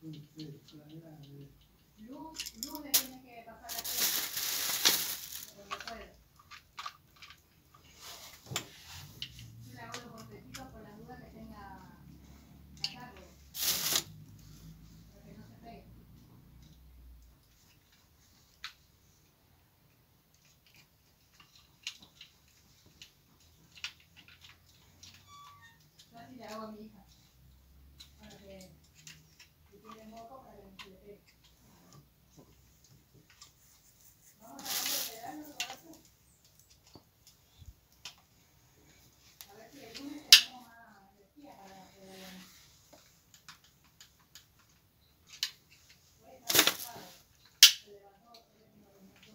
Lunes tiene que pasar la crema, pero no puedo. Yo le hago los golpecitos por las dudas que tenga atarlo, para que no se pegue. Yo así le hago a mi hija, para que si tiene moco, para que no se le pegue. Vamos a sacarlo de pedazos, a ver si el lunes tenemos más energía para poder. Hoy está cansado, se levantó, se levantó.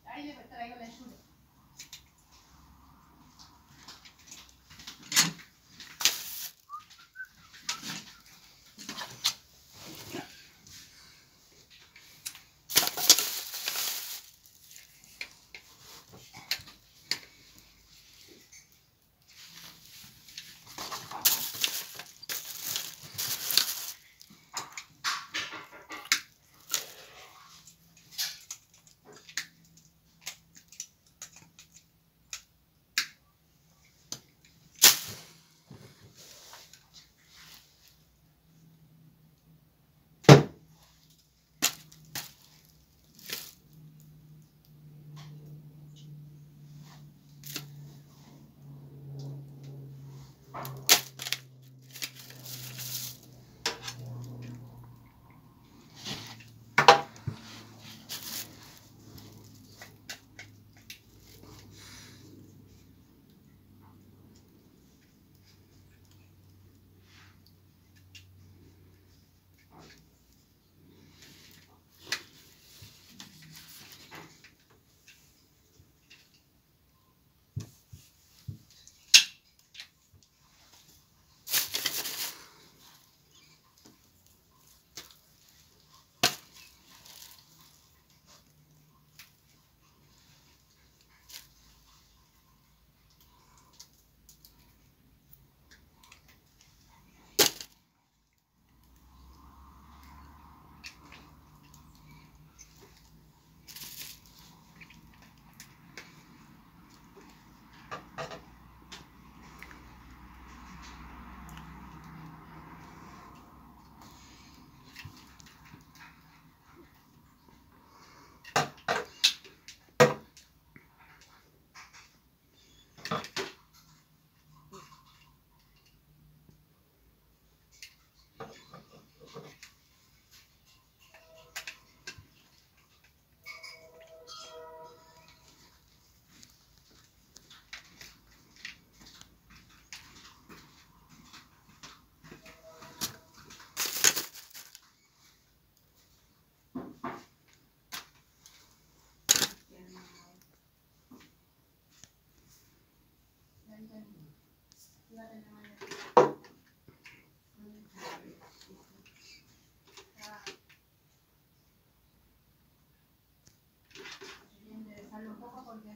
Ahí le traigo la chula.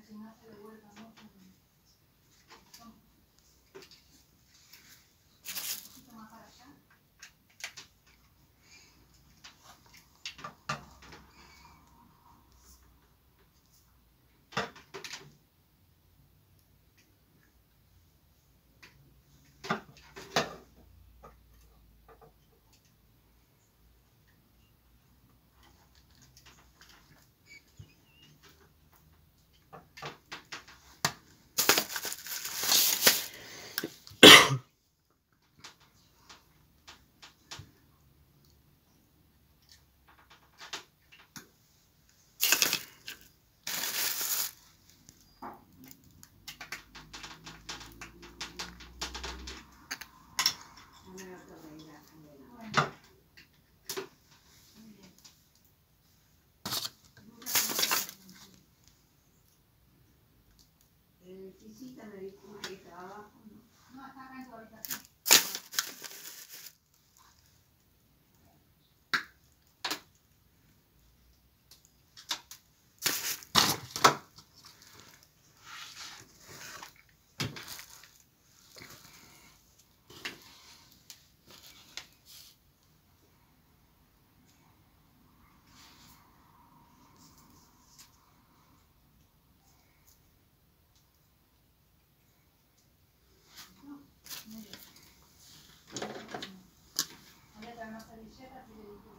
si no se le vuelva mucho el estómago. Un poquito más para allá. Visita me dijo que estaba abajo, ¿no? No, está acá en tu habitación. Voy a traer más servilletas y le digo.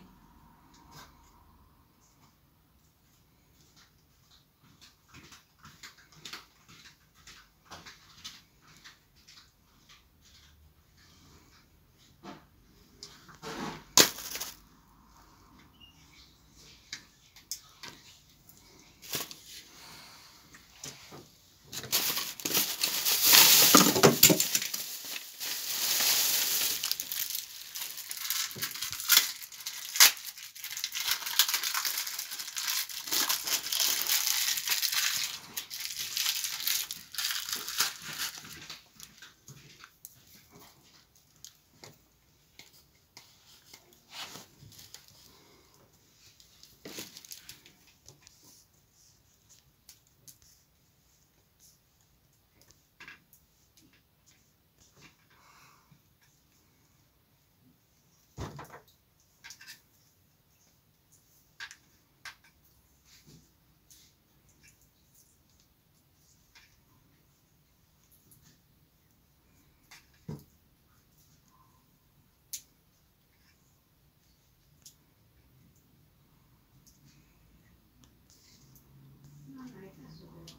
No, no hay caso, pero...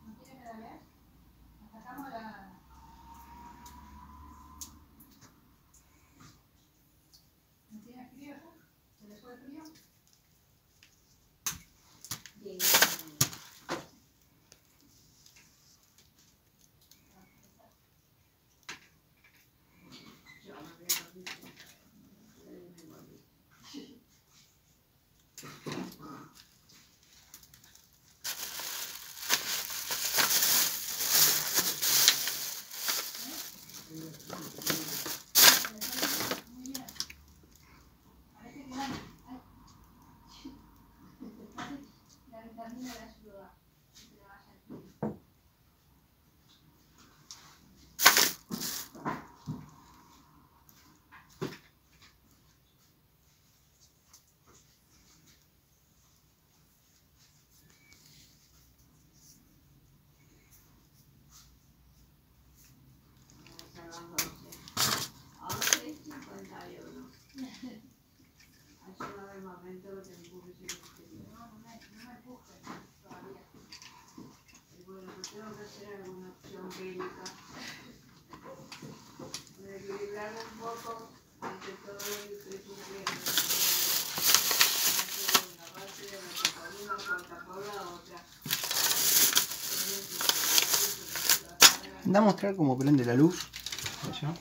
¿No quiere que la veas? Sacamos la... ¿No tiene frío ya? ¿Se le fue el frío? Bien, yo me voy a dormir. Me volví. Muy bien. Parece que la vitamina le ayuda a que se le vaya el frío. Son las 11:51. Ha llegado el momento que te empuje el exterior. No me empujes todavía. Y bueno, pues tengo que hacer alguna opción bélica. Para equilibrar un poco entre todo el que sufre una parte de la por una, corta por la otra. Anda a mostrar cómo prende la luz. Allá.